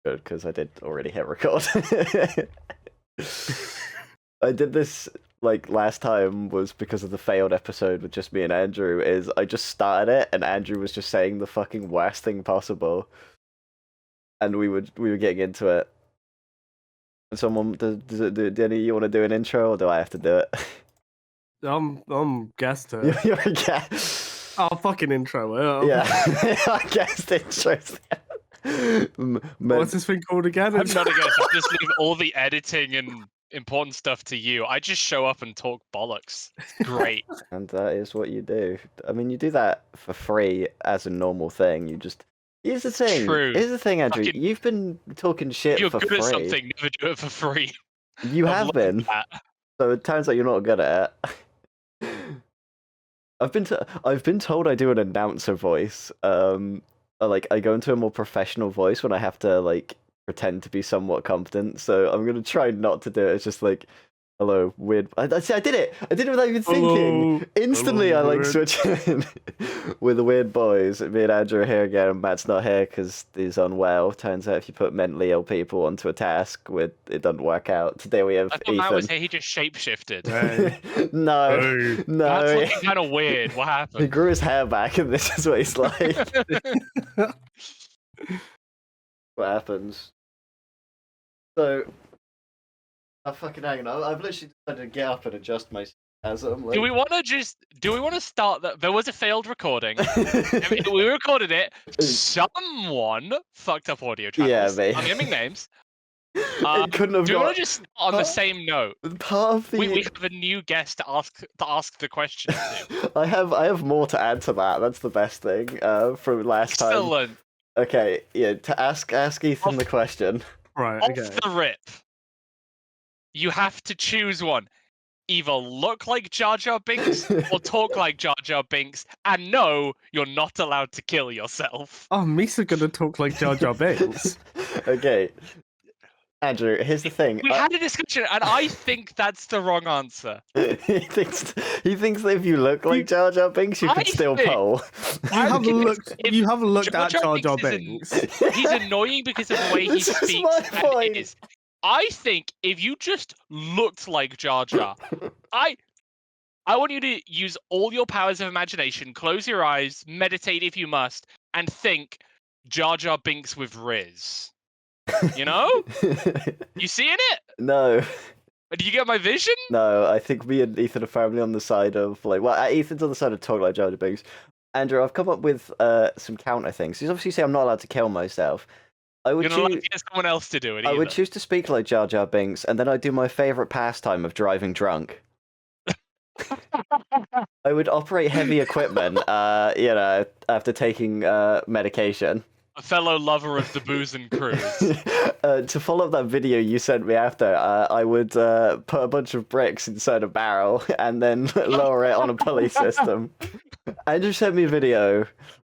Good, because I did already hit record. I did this like last time was because of the failed episode with just me and Andrew. Is I just started it and Andrew was just saying the fucking worst thing possible, and we were getting into it. Someone, do any of you want to do an intro, or do I have to do it? I'm guest here. You're a guest. I'll fucking intro it. Yeah, I guessed intros. What's this thing called again? I'm not a guest. I just leave all the editing and important stuff to you. I just show up and talk bollocks. Great. And that is what you do. I mean, you do that for free as a normal thing. You just... Here's the thing. True. Here's the thing, Andrew. Fucking... You've been talking shit You're for good free. at something, never do it for free. You have been. That. So it turns out you're not good at it. I've been told I do an announcer voice. Like I go into a more professional voice when I have to like pretend to be somewhat competent. So I'm gonna try not to do it. It's just like, hello, weird. I did it. I did it without even thinking. Hello. Instantly, Hello, I like weird. switch in with the Weirdboyz. Me and Andrew are here again. And Matt's not here because he's unwell. Turns out if you put mentally ill people onto a task, it doesn't work out. Today we have I thought Ethan. Matt was here. He just shapeshifted. Hey. No, Hey. no. That's looking kind of weird. What He happened? grew his hair back, and this is what he's like. What happens? So, I'm fucking hanging on. I've literally decided to get up and adjust my as I'm like. Do we want to start that? There was a failed recording. I mean, we recorded it. Someone fucked up audio channels. Yeah, me. I'm naming names. It couldn't have Do you got want to just on the same note? part of the. We have a new guest to ask the question to. I have more to add to that. That's the best thing from last time. Excellent. Okay, yeah. To ask Ethan the question. Right, Off okay. the rip, you have to choose one. Either look like Jar Jar Binks or talk like Jar Jar Binks, and no, you're not allowed to kill yourself. Oh, Misa gonna talk like Jar Jar Binks. Okay, Andrew. Here's the thing. We had a discussion, and I think that's the wrong answer. he thinks that if you look like Jar Jar Binks, you I could still think- pull. You haven't looked at Jar Jar Binks Binks. He's annoying because of the way he This is speaks. my And point. it is. I think if you just looked like Jar Jar, I want you to use all your powers of imagination, close your eyes, meditate if you must, and think Jar Jar Binks with Riz. You know? You seeing it? No, Do you get my vision? no. I think me and Ethan are firmly on the side of like. Well, Ethan's on the side of talk like Jar Jar Binks. Andrew, I've come up with some counter things. He's obviously saying I'm not allowed to kill myself. I would You're not allowed choose. to get someone else to do it I either. would choose to speak like Jar Jar Binks, and then I'd do my favorite pastime of driving drunk. I would operate heavy equipment, after taking medication. A fellow lover of the booze and cruise. To follow up that video you sent me after, I would put a bunch of bricks inside a barrel and then lower it on a pulley system. Andrew sent me a video,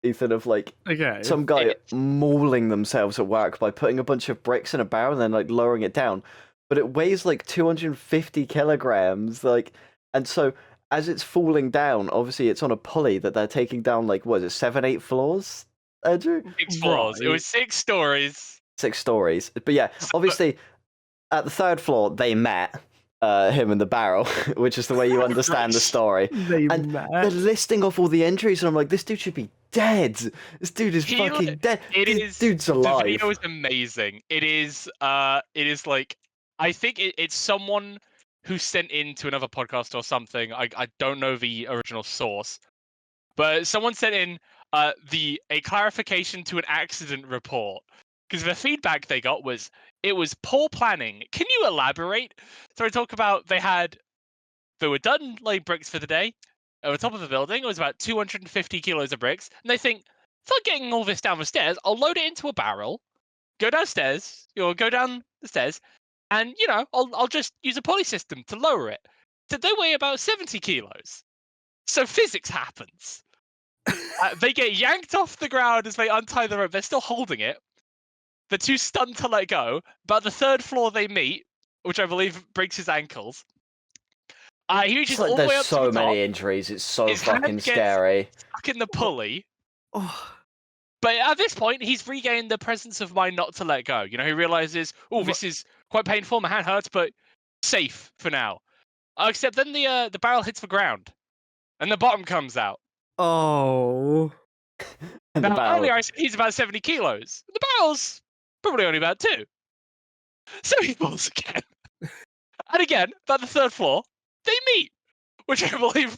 Ethan, of like Okay. some guy mauling themselves at work by putting a bunch of bricks in a barrel and then like lowering it down. But it weighs like 250 kilograms, like, and so as it's falling down, obviously it's on a pulley that they're taking down like, what is it, 7, 8 floors, Andrew? 6 floors. It Right. was 6 stories. 6 stories. But yeah, obviously at the 3rd floor they met him in the barrel, which is the way you understand the story. They And met. they're listing off all the injuries, and I'm like, this dude should be dead. This dude is He fucking dead. It This is. dude's The alive. video is amazing. It is. It is like. I think it's someone who sent in to another podcast or something. I don't know the original source, but someone sent in a clarification to an accident report because the feedback they got was it was poor planning. Can you elaborate? So I talk about they were done laying bricks for the day at the top of the building. It was about 250 kilos of bricks, and they think, fuck getting all this down the stairs. I'll load it into a barrel, go downstairs, or go down the stairs, and I'll just use a pulley system to lower it. So they weigh about 70 kilos. So physics happens. They get yanked off the ground as they untie the rope. They're still holding it. They're too stunned to let go. But the 3rd floor they meet, which I believe breaks his ankles. He reaches It's like all the way there's up so to the top, many injuries. It's so His hand fucking gets- scary. stuck in the pulley, Oh, But at this point, he's regained the presence of mind not to let go. You know, he realizes, oh, this is quite painful. My hand hurts, but safe for now. Except then the barrel hits the ground, and the bottom comes out. Oh. And the Now, barrel... earlier I said he's about 70 kilos. The barrel's probably only about 2. So he falls again. And again, about the 3rd floor, they meet. Which I believe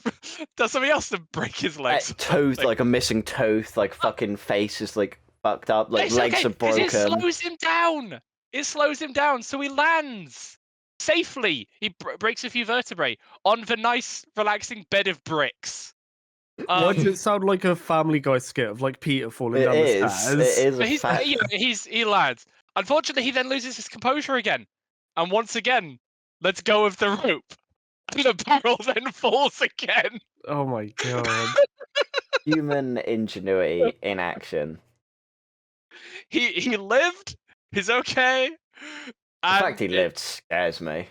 does something else to break his legs. Tooth, like a missing tooth, like fucking face is like fucked up, like legs are broken. It slows him down. It slows him down, so he lands safely. He breaks a few vertebrae on the nice, relaxing bed of bricks. Why does it sound like a Family Guy skit of like Peter falling down the stairs? It is. He lands. Unfortunately, he then loses his composure again, and once again, lets go of the rope. And the barrel then falls again. Oh my god. Human ingenuity in action. He lived. He's okay. The fact he lived scares me.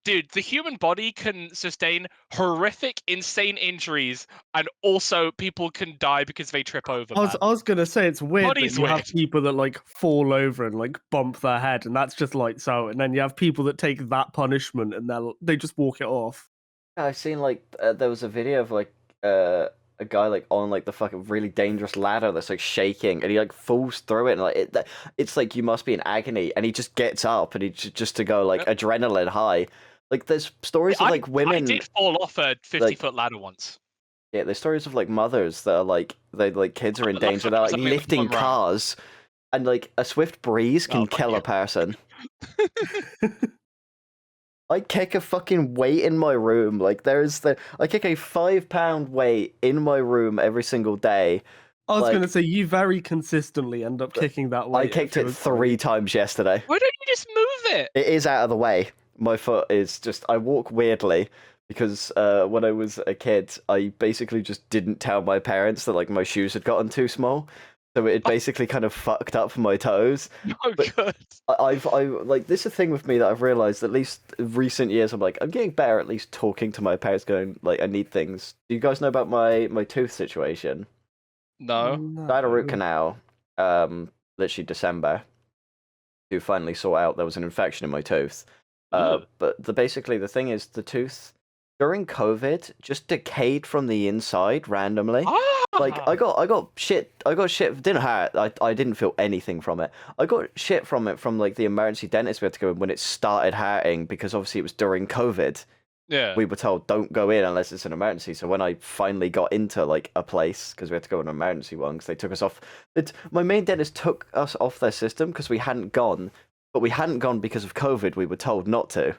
Dude, the human body can sustain horrific, insane injuries, and also people can die because they trip over. I was gonna say it's weird Body's that you weird. have people that like fall over and like bump their head, and that's just lights out, and then you have people that take that punishment and they just walk it off. I've seen like there was a video of like a guy like on like the fucking really dangerous ladder that's like shaking, and he like falls through it, and like it's like you must be in agony, and he just gets up and he just to go like adrenaline high. Like there's stories of like women. I did fall off a 50-foot ladder once. Yeah, there's stories of like mothers that are like kids are in danger. They're like lifting cars, and like a swift breeze can kill a person. I kick a fucking weight in my room. Like I kick a 5-pound weight in my room every single day. I was gonna say you very consistently end up kicking that weight. I kicked it 3 times yesterday. Why don't you just move it? It is out of the way. My foot is just. I walk weirdly because when I was a kid, I basically just didn't tell my parents that like my shoes had gotten too small. So it basically kind of fucked up my toes. Oh, good. I like this is a thing with me that I've realized at least in recent years. I'm getting better at least talking to my parents, going like I need things. Do you guys know about my tooth situation? No. I had a root canal, literally December, to finally sort out there was an infection in my tooth. But basically the thing is the tooth during COVID just decayed from the inside randomly. Like I got shit. It didn't hurt. I didn't feel anything from it. I got shit from it from like the emergency dentist we had to go in when it started hurting because obviously it was during COVID. Yeah. We were told don't go in unless it's an emergency. So when I finally got into like a place because we had to go in an emergency one because they took us off. My main dentist took us off their system because we hadn't gone, but we hadn't gone because of COVID. We were told not to.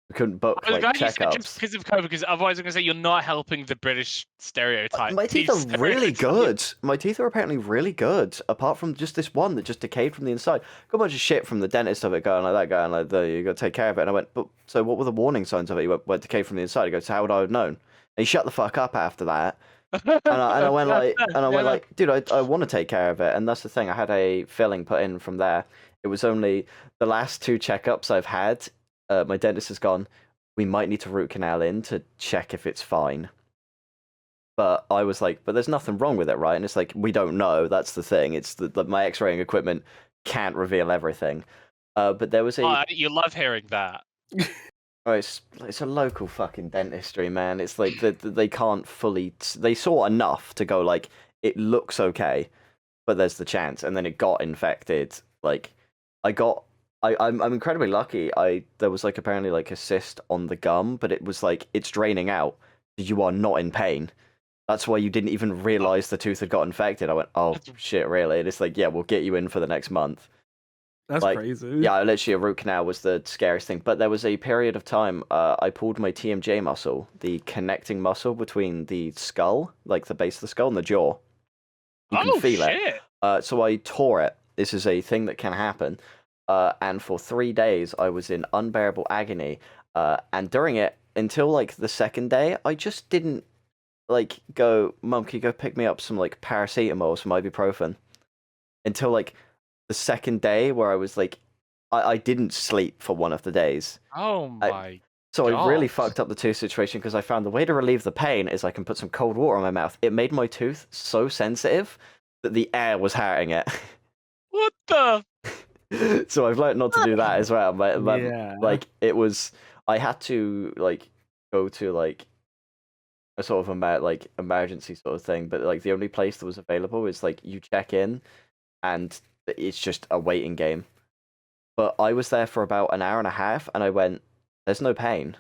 We couldn't book like checkups. Just because of COVID, because otherwise I'm going to say you're not helping the British stereotype. My teeth are really good. My teeth are apparently really good, apart from just this one that just decayed from the inside. Got a bunch of shit from the dentist of it going like that, going like, you got to take care of it. And I went, but so what were the warning signs of it? He went decayed from the inside. He goes, so how would I have known? And he shut the fuck up after that. and I went like, dude, I want to take care of it. And that's the thing. I had a filling put in from there. It was only the last 2 checkups I've had. My dentist has gone, we might need to root canal in to check if it's fine. But I was like, but there's nothing wrong with it, right? And it's like, we don't know. That's the thing. It's my x-raying equipment can't reveal everything. But there was a... Oh, you love hearing that. Oh, it's a local fucking dentistry, man. It's like they can't fully... They saw enough to go like, it looks okay, but there's the chance. And then it got infected. Like, I'm incredibly lucky. There was like apparently like a cyst on the gum, but it was like it's draining out. You are not in pain. That's why you didn't even realize the tooth had got infected. I went, oh shit, really? And it's like, yeah, we'll get you in for the next month. That's like, crazy. Yeah, literally a root canal was the scariest thing. But there was a period of time I pulled my TMJ muscle, the connecting muscle between the skull, like the base of the skull and the jaw. You can feel it. So I tore it. This is a thing that can happen. And for 3 days, I was in unbearable agony. And during it, until like the second day, I just didn't like go, Mum, can you go pick me up some like paracetamol, some ibuprofen? Until like the second day where I was like, I didn't sleep for one of the days. Oh my So I really God. fucked up the tooth situation because I found the way to relieve the pain is I can put some cold water on my mouth. It made my tooth so sensitive that the air was hurting it. What the? So I've learned not to do that as well. Yeah. Like it was, I had to like go to like a sort of like emergency sort of thing, but like the only place that was available is like you check in, and it's just a waiting game. But I was there for about an hour and a half, and I went, "There's no pain,"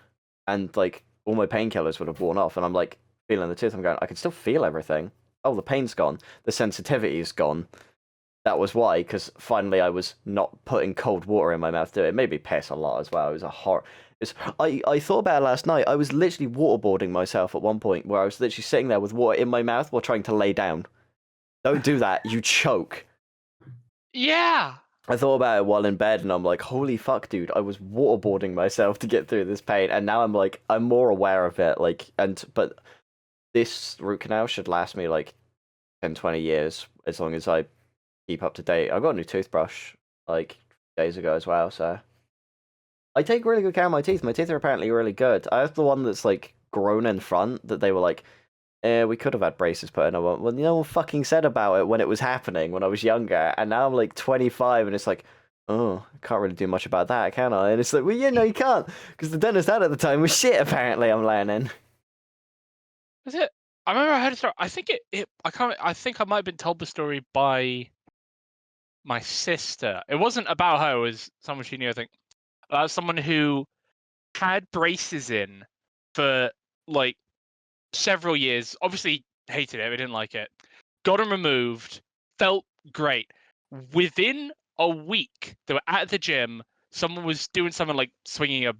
and like all my painkillers would have worn off, and I'm like feeling the tooth. I'm going, I can still feel everything. Oh, the pain's gone. The sensitivity is gone. That was why, because finally I was not putting cold water in my mouth. It made me piss a lot as well. It was a horror. I thought about it last night. I was literally waterboarding myself at one point, where I was literally sitting there with water in my mouth while trying to lay down. Don't do that. You choke. Yeah. I thought about it while in bed, and I'm like, holy fuck, dude! I was waterboarding myself to get through this pain, and now I'm like, I'm more aware of it. But this root canal should last me like 10, 20 years as long as I keep up to date. I got a new toothbrush like days ago as well, so I take really good care of my teeth. My teeth are apparently really good. I have the one that's like grown in front that they were like, we could have had braces put in. I went, well, no one fucking said about it when it was happening when I was younger, and now I'm like 25, and it's like, oh, I can't really do much about that, can I? And it's like, well, yeah, no, you can't, because the dentist had at the time was shit. Apparently, I'm learning. Was it? I remember I heard a story. I think I can't. I think I might have been told the story by my sister. It wasn't about her. It was someone she knew. I think someone who had braces in for like several years. Obviously hated it. We didn't like it. Got them removed. Felt great. Within a week, they were at the gym. Someone was doing something like swinging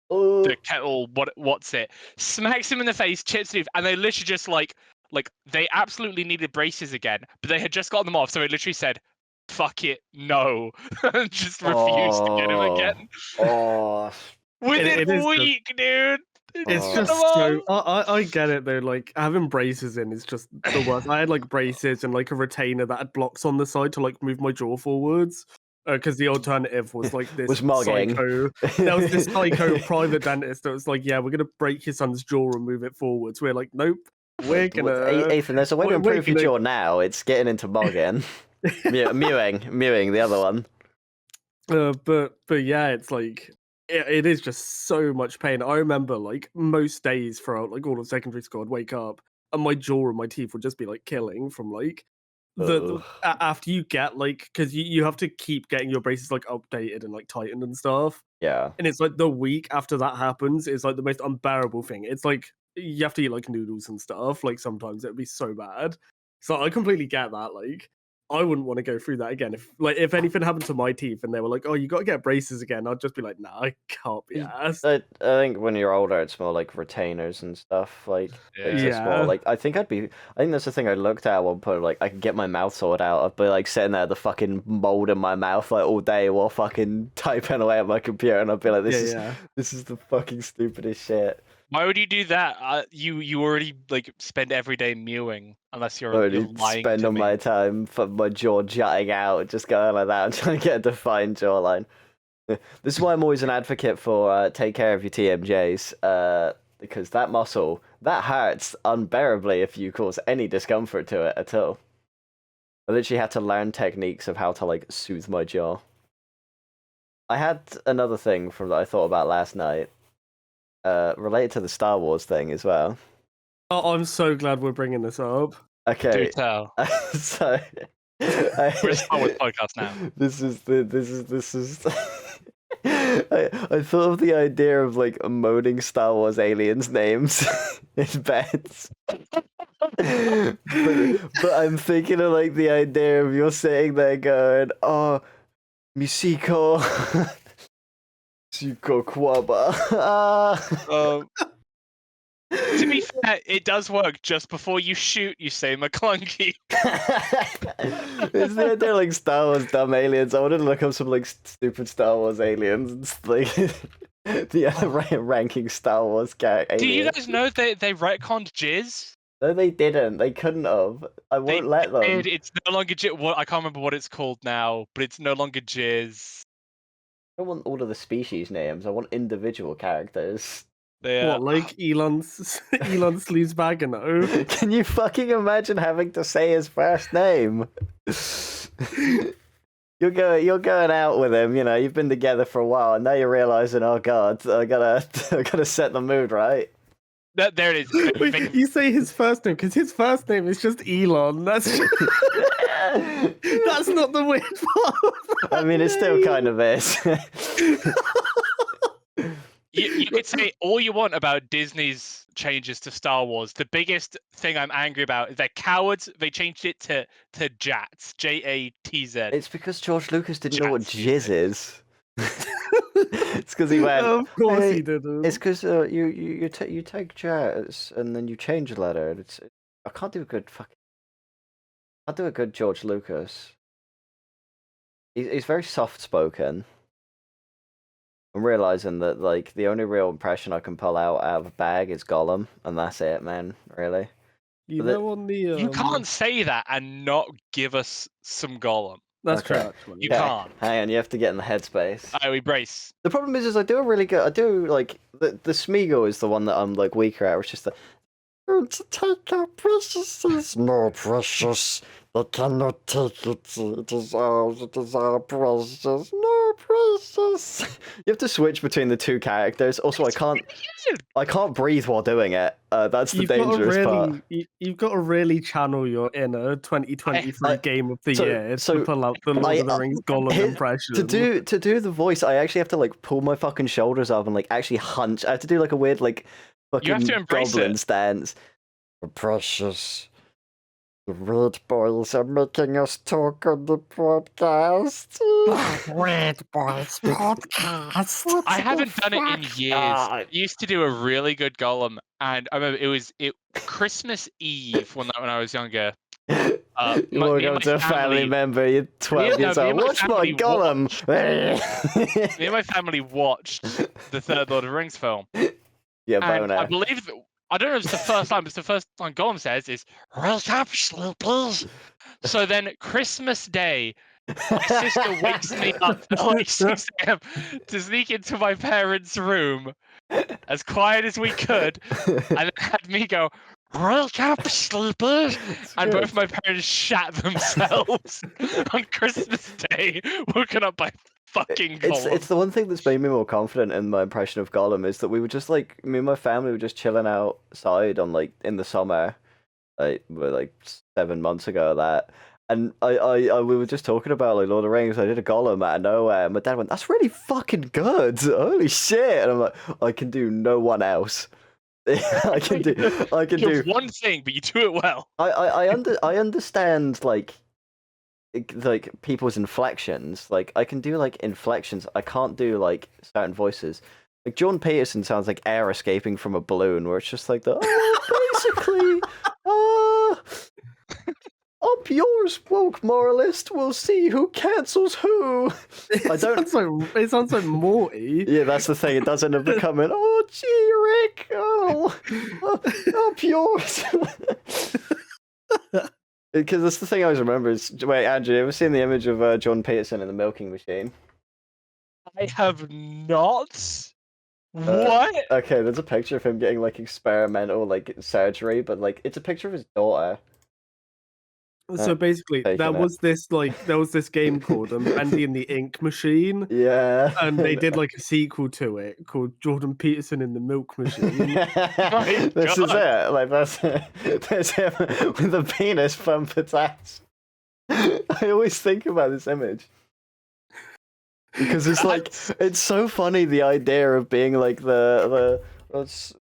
the kettle. What's it? Smacks him in the face, chips him, and they literally just like they absolutely needed braces again, but they had just gotten them off. So it literally said, "Fuck it, no," and just refused to get him again. Oh, Within It a is week, dude. It's Oh. just Get 'em so off. I get it though. Like having braces in is just the worst. I had like braces and like a retainer that had blocks on the side to like move my jaw forwards. Because the alternative was like this was mugging. psycho. There was this psycho private dentist that was like, "Yeah, we're gonna break your son's jaw and move it forwards." We're like, "Nope, we're gonna." Ethan, there's a way to we're improve your gonna- jaw now. It's getting into mugging. Mewing, the other one. But yeah, it's like it is just so much pain. I remember like most days throughout like all of secondary school, I'd wake up and my jaw and my teeth would just be like killing from like after you get like because you have to keep getting your braces like updated and like tightened and stuff. Yeah. And it's like the week after that happens is like the most unbearable thing. It's like you have to eat like noodles and stuff. Like sometimes it'd be so bad. So I completely get that. Like I wouldn't want to go through that again. If anything happened to my teeth and they were like, "Oh, you got to get braces again," I'd just be like, "Nah, I can't be asked." I think when you're older, it's more like retainers and stuff. Like it's just more Yeah. like I think that's the thing I looked at one point. Like I could get my mouth sorted out. I'd be like sitting there, the fucking mold in my mouth like all day while fucking typing away at my computer, and I'd be like, this is the fucking stupidest shit. Why would you do that? You already like spend every day mewing, unless you're Already lying spend to all me. my time for my jaw jutting out, just going like that. I'm trying to get a defined jawline. This is why I'm always an advocate for take care of your TMJs, because that muscle that hurts unbearably if you cause any discomfort to it at all. I literally had to learn techniques of how to like soothe my jaw. I had another thing from that I thought about last night, related to the Star Wars thing as well. Oh, I'm so glad we're bringing this up. Okay, Do tell. so We're a Star Wars podcast now. This is. I thought of the idea of like moaning Star Wars aliens' names in beds. but I'm thinking of like the idea of you're sitting there going, "Oh, Misiko, Misiko Kwaba." To be fair, it does work. Just before you shoot, you say McClunky. It's the idea of, like Star Wars dumb aliens. I wanted to look up some like stupid Star Wars aliens and like the other ranking Star Wars aliens. Do you guys know they retconned Jizz? No, they didn't. They couldn't have. I won't let them. It's no longer Jizz. I can't remember what it's called now, but it's no longer Jizz. don't want all of the species names. I want individual characters. Yeah. What, like Elon Sleazebagano? Can you fucking imagine having to say his first name? You're going out with him, you know, you've been together for a while, and now you're realizing, oh god, I gotta set the mood right. There it is. Wait, you say his first name because his first name is just Elon. That's not the weird part. I mean, it still kind of is. You could say all you want about Disney's changes to Star Wars. The biggest thing I'm angry about is they're cowards. They changed it to Jats, J-A-T-Z. It's because George Lucas didn't know what Jats. jizz is. It's because he went. Of course "Hey, he didn't. It's because you take jazz and then you change a letter. And I can't do a good George Lucas. He's very soft spoken. I'm realizing that like the only real impression I can pull out of a bag is Gollum, and that's it, man. Really. You but know, on the You can't say that and not give us some Gollum. That's Okay. true. Actually. You Okay, can't. hang on, you have to get in the headspace. We brace. The problem is I do like the Smeagol is the one that I'm like weaker at. It's just the to take our precious, no precious. They cannot take it. It is ours. It is our precious. No precious. You have to switch between the two characters. Also, I can't breathe while doing it. That's the dangerous part. You've got to really channel your inner 2023 game of the year so to pull out the Lord of the Rings Gollum impression. To do the voice, I actually have to like pull my fucking shoulders up and like actually hunch. I have to do like a weird like You have fucking to embrace goblin it. stance. Precious. The Weirdboyz are making us talk on the podcast. Weirdboyz podcast. I haven't done it in years. I used to do a really good Gollum, and I remember it was Christmas Eve when I was younger. You walk up to a family member, you're 12 years old. Watch my Gollum! Me and my family watched the third Lord of the Rings film. Yeah, And boner. I believe that, I don't know if it's the first time, but it's the first time Gollum says is, "Roll up, sleepers." So then Christmas Day, my sister wakes me up at like 6 a.m. to sneak into my parents' room as quiet as we could, and then had me go, "Roll up, sleepers," and both my parents shat themselves on Christmas Day, woken up by fucking Gollum. It's the one thing that's made me more confident in my impression of Gollum is that we were just like me and my family were just chilling outside on like in the summer, like 7 months ago that, and we were just talking about like Lord of the Rings. I did a Gollum out of nowhere, and my dad went, "That's really fucking good, holy shit!" And I'm like, I can do no one else. I can do You're one thing, but you do it well. I understand like people's inflections. Like I can do like inflections. I can't do like certain voices. Like Jordan Peterson sounds like air escaping from a balloon, where it's just like basically up yours, woke moralist. We'll see who cancels who. I don't. It sounds like Morty. Yeah, that's the thing. It does end up becoming, oh, gee, Rick, up yours. Because that's the thing I always remember is, wait, Andrew, you ever seen the image of Jordan Peterson in the milking machine? I have not. What? Okay, there's a picture of him getting like experimental like surgery, but like it's a picture of his daughter. So basically, taking there it. was this game called Andy and the Ink Machine, Yeah. and they did like a sequel to it called Jordan Peterson in the Milk Machine. This is it. Like that's him with a penis bump attached. I always think about this image because it's like it's so funny the idea of being like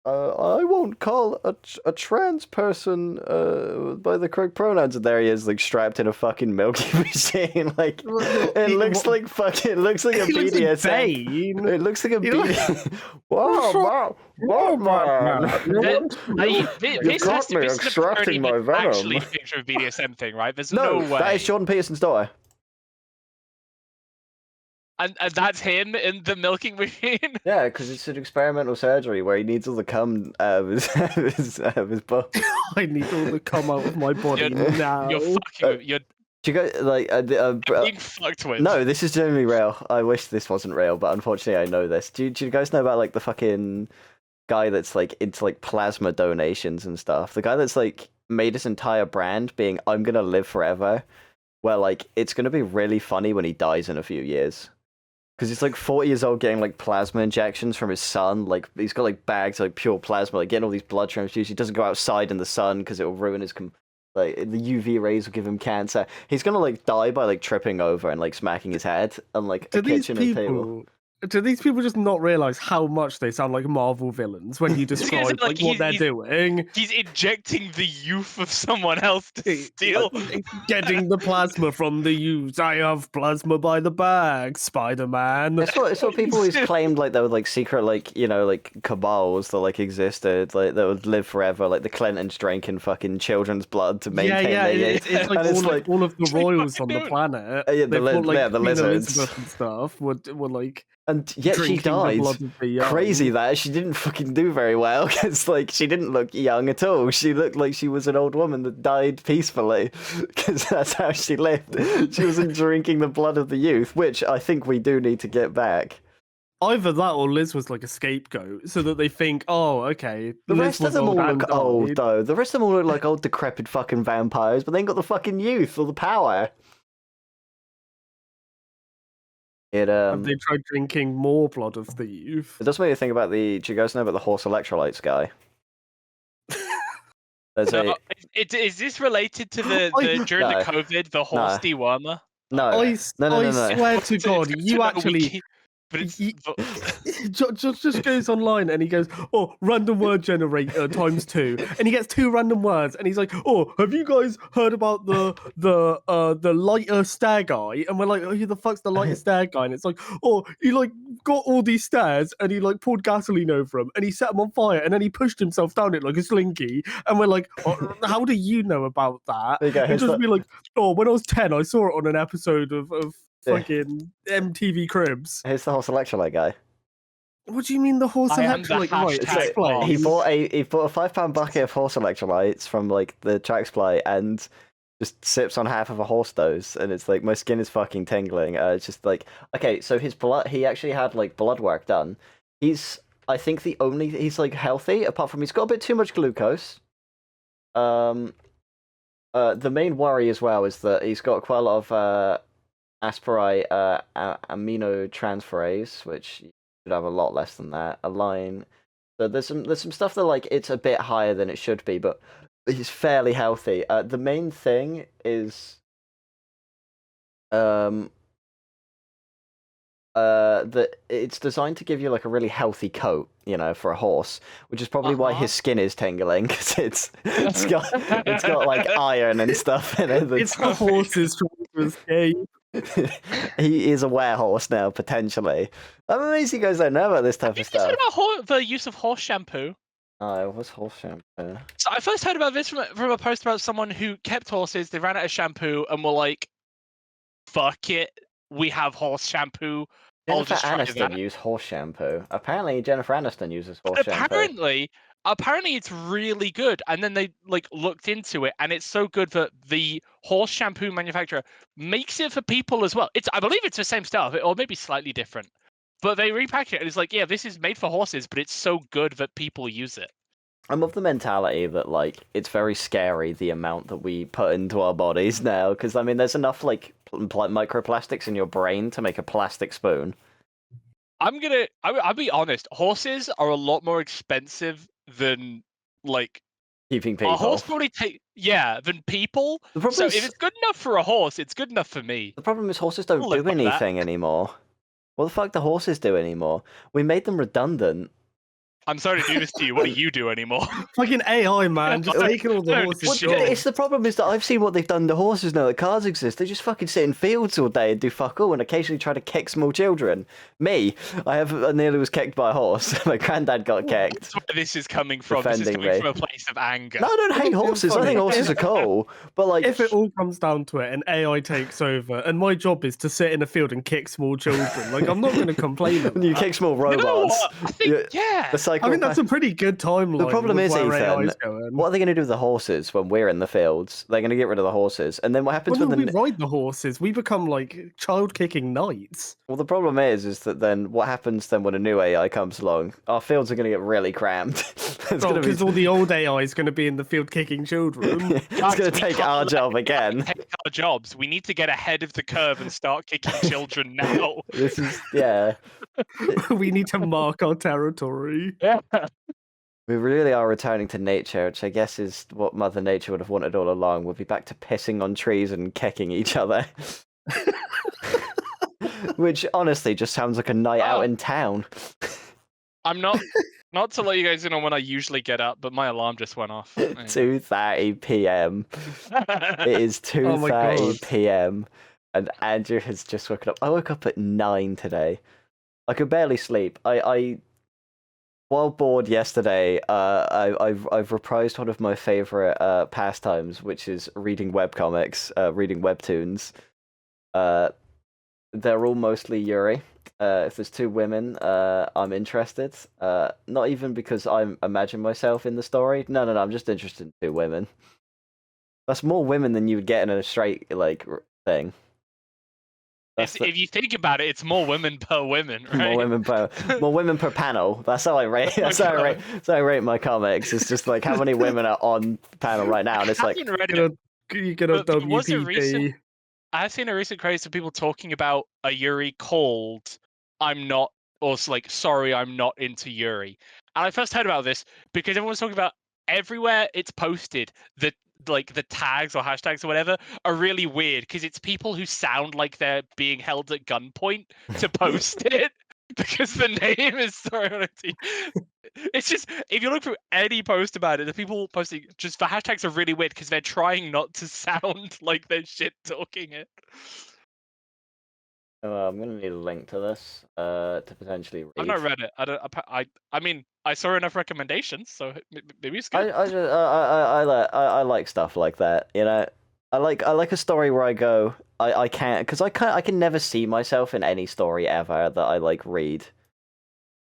I won't call a trans person by the correct pronouns. And there he is, like strapped in a fucking milking machine. Like it looks like a BDSM. It looks like a BDSM. Whoa, man! This has to be extracting my venom. Actually, picture of BDSM thing, right? There's No, no way. that is Jordan Peterson's daughter. And that's him in the milking machine. Yeah, because it's an experimental surgery where he needs all the cum out of his butt. I need all the cum out of my body now. You're fucking. You're Do you go like Being fucked with. no, this is genuinely real. I wish this wasn't real, but unfortunately I know this. Do you guys know about like the fucking guy that's like into like plasma donations and stuff? The guy that's like made his entire brand being I'm gonna live forever, where like it's gonna be really funny when he dies in a few years. Because he's like 40 years old getting like plasma injections from his son. Like he's got like bags of like pure plasma, like getting all these blood transfusions. He doesn't go outside in the sun because it will ruin his like the UV rays will give him cancer. He's gonna like die by like tripping over and like smacking his head on like a kitchen and table. Do these people just not realize how much they sound like Marvel villains when you describe like what they're doing? He's injecting the youth of someone else to steal. Getting the plasma from the youth. I have plasma by the bag, Spider-Man. It's what people always claimed like there were like secret like like cabals that like existed like that would live forever, like the Clintons drinking fucking children's blood to maintain their youth. It's like all of the royals on the planet. The lizards Elizabeth and stuff were like. And yet she died. Crazy that she didn't fucking do very well because like she didn't look young at all. She looked like she was an old woman that died peacefully because that's how she lived. She wasn't drinking the blood of the youth, which I think we do need to get back. Either that or Liz was like a scapegoat so that they think, oh, okay. The rest of them all look old though. The rest of them all look like old decrepit fucking vampires, but they ain't got the fucking youth or the power. Have they tried drinking more blood of the youth? It does make you think about do you guys know about the horse electrolytes guy? Is this related to the during the COVID, the horse dewormer? No. I swear to God, you actually... But it's just goes online and he goes, oh, random word generator ×2, and he gets 2 random words, and he's like, oh, have you guys heard about the lighter stair guy? And we're like, oh, who the fuck's the lighter stair guy? And it's like, oh, he like got all these stairs and he like poured gasoline over them and he set them on fire and then he pushed himself down it like a slinky. And we're like, oh, how do you know about that? And just be like, oh, when I was 10, I saw it on an episode of fucking MTV Cribs. Here's the horse electrolyte guy. What do you mean the horse electrolyte? Right, he bought a £5 bucket of horse electrolytes from like the Trax Play and just sips on half of a horse dose, and it's like my skin is fucking tingling. It's just like, okay, so his blood, he actually had like blood work done. He's he's like healthy apart from he's got a bit too much glucose. The main worry as well is that he's got quite a lot of asparite aminotransferase, which you should have a lot less than that. Align. So there's some stuff that like it's a bit higher than it should be, but he's fairly healthy. The main thing is that it's designed to give you like a really healthy coat, for a horse, which is probably why his skin is tingling, because it's got like iron and stuff in it. It's the horse's trying to escape. He is a werehorse now, potentially. I'm amazed you guys don't know about this type of stuff. About the use of horse shampoo? Oh, what's horse shampoo? So I first heard about this from a post about someone who kept horses. They ran out of shampoo and were like, "Fuck it, we have horse shampoo." Jennifer Aniston used horse shampoo. Apparently, Jennifer Aniston uses horse shampoo. Apparently, it's really good. And then they like looked into it, and it's so good that the horse shampoo manufacturer makes it for people as well. I believe it's the same stuff, or maybe slightly different. But they repackage it, and it's like, yeah, this is made for horses, but it's so good that people use it. I'm of the mentality that like it's very scary the amount that we put into our bodies now, because I mean, there's enough like microplastics in your brain to make a plastic spoon. I'll be honest. Horses are a lot more expensive than like keeping people. A horse probably than people. So if it's good enough for a horse, it's good enough for me. The problem is horses don't do anything anymore. What the fuck do horses do anymore? We made them redundant. I'm sorry to do this to you. What do you do anymore? Fucking AI, man. Just taking all the horses. It's the problem is that I've seen what they've done to horses now that cars exist. They just fucking sit in fields all day and do fuck all and occasionally try to kick small children. Me, I nearly was kicked by a horse. My granddad got kicked. That's where this is coming from. This is coming from a place of anger. No, I don't hate horses. I think horses are cool. But like, if it all comes down to it and AI takes over and my job is to sit in a field and kick small children, like I'm not going to complain about You kick small robots. You know what? I think, the like, I think that's a pretty good timeline. the problem with is, where AI Ethan, is going. what are they going to do with the horses when we're in the fields? They're going to get rid of the horses, and then what happens Well, when we the ride the horses. We become like child-kicking knights. well, the problem is that then what happens then when a new AI comes along? Our fields are going to get really cramped. It's going to Because all the old AI is going to be in the field kicking children. it's Guys, going to we take can't our let job AI again. take our jobs. We need to get ahead of the curve and start kicking children now. This is yeah. We need to mark our territory. Yeah. We really are returning to nature, which I guess is what Mother Nature would have wanted all along. We'll be back to pissing on trees and kicking each other. Which honestly just sounds like a night out in town. I'm not to let you guys know when I usually get up, but my alarm just went off. 2:30 p.m. It is Oh my 2:30 God. p.m. and Andrew has just woken up. I woke up at 9 today. I could barely sleep. I while bored yesterday, I've reprised one of my favorite pastimes, which is reading webcomics, reading webtoons. They're all mostly Yuri. If there's two women, I'm interested. Not even because I imagine myself in the story. No, I'm just interested in two women. That's more women than you would get in a straight thing. If you think about it, it's more women per women, right? More women per panel. That's how I rate. That's how I rate my comics. It's just like how many women are on the panel right now, and it's like You get a but was it WPP. I've seen a recent craze of people talking about a Yuri called "I'm not," or like "Sorry, I'm not into Yuri." And I first heard about this because everyone's talking about everywhere it's posted that like the tags or hashtags or whatever are really weird because it's people who sound like they're being held at gunpoint to post it because the name is so. It's just if you look through any post about it, the people posting just the hashtags are really weird because they're trying not to sound like they're shit talking it. I'm gonna need a link to this to potentially read. I've not read it. I mean, I saw enough recommendations, so maybe it's good. I like stuff like that. You know, I like a story where I go, I can't because I can never see myself in any story ever that I like read.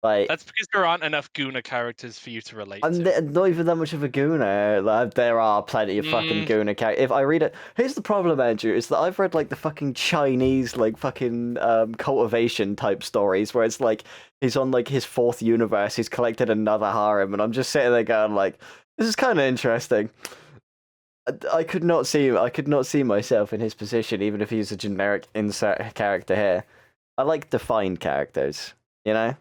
Like That's because there aren't enough Guna characters for you to relate to. I'm not even that much of a Guna. Like, there are plenty of fucking Guna characters. If I read it, here's the problem, Andrew, is that I've read like the fucking Chinese like fucking cultivation type stories where it's like he's on like his fourth universe, he's collected another harem, and I'm just sitting there going like, this is kind of interesting. I could not see myself in his position, even if he's a generic insert character here. I like defined characters, you know.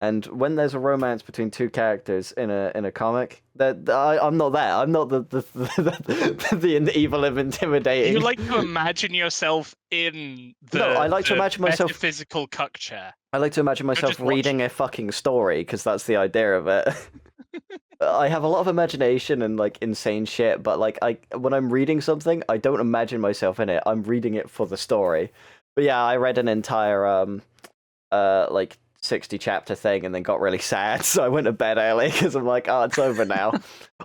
And when there's a romance between two characters in a comic, I'm not there. I'm not the evil and intimidating. You like to imagine yourself in the no, I like to imagine myself physical cuck chair. I like to imagine myself reading a fucking story because that's the idea of it. I have a lot of imagination and like insane shit, but like when I'm reading something, I don't imagine myself in it. I'm reading it for the story. But yeah, I read an entire like 60 chapter thing and then got really sad, so I went to bed early because I'm like, oh, it's over now.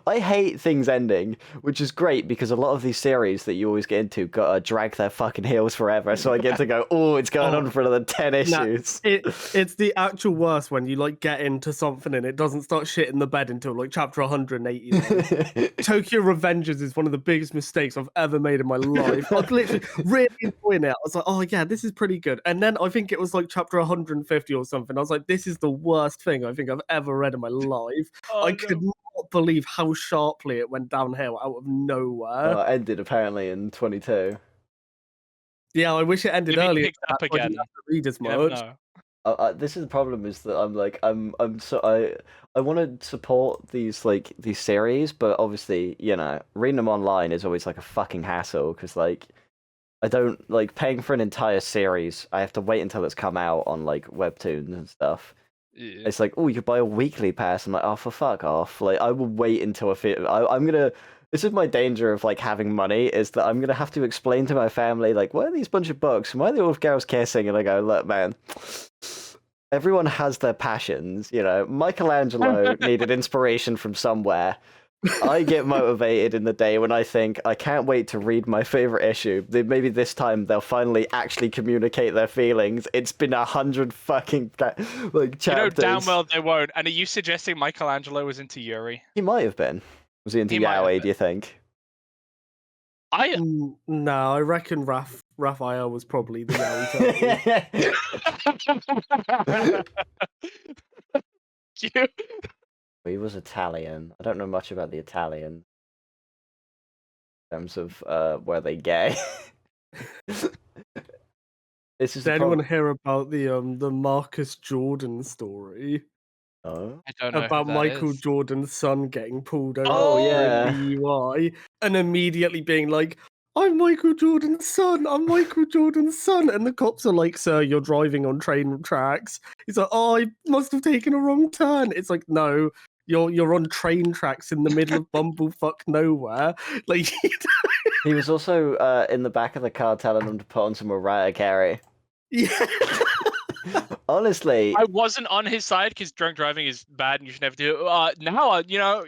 I hate things ending, which is great because a lot of these series that you always get into gotta drag their fucking heels forever, so I get to go, oh, it's going on for another 10 issues. It's the actual worst when you like get into something and it doesn't start shit in the bed until like chapter 180. Tokyo Revengers is one of the biggest mistakes I've ever made in my life. I was literally really enjoying it. I was like, oh yeah, this is pretty good. And then I think it was like chapter 150 or something. I was like, this is the worst thing I think I've ever read in my life. I could not believe how sharply it went downhill out of nowhere. Well, it ended apparently in 22. Yeah, I wish it ended earlier. Picked up again. I didn't have to read as much. This is the problem is that I want to support these series, but obviously, you know, reading them online is always like a fucking hassle because like I don't like paying for an entire series. I have to wait until it's come out on like webtoons and stuff. Yeah. It's like, oh, you could buy a weekly pass. I'm like, oh, for fuck off. Like, I will wait until I'm gonna. This is my danger of like having money is that I'm gonna have to explain to my family like, why are these bunch of books? Why are they all girls kissing? And I go, look, man. Everyone has their passions, you know. Michelangelo needed inspiration from somewhere. I get motivated in the day when I think I can't wait to read my favorite issue. Maybe this time they'll finally actually communicate their feelings. It's been 100 fucking like chapters. You know damn well they won't. And are you suggesting Michelangelo was into Yuri? He might have been. Was he into Yaoi? Do you think? No, I reckon Raphael was probably the Yaoi You. He was Italian. I don't know much about the Italian in terms of were they gay. This is Did anyone hear about the Marcus Jordan story? Oh, I don't know About who that Michael is. Jordan's son getting pulled over Oh, for yeah. a DUI and immediately being like, I'm Michael Jordan's son, I'm Michael Jordan's son. And the cops are like, sir, you're driving on train tracks. He's like, oh, I must have taken a wrong turn. It's like, no, you're on train tracks in the middle of bumblefuck nowhere. Like, he was also in the back of the car telling them to put on some Mariah Carey. yeah. Honestly, I wasn't on his side because drunk driving is bad and you should never do it. Now, you know,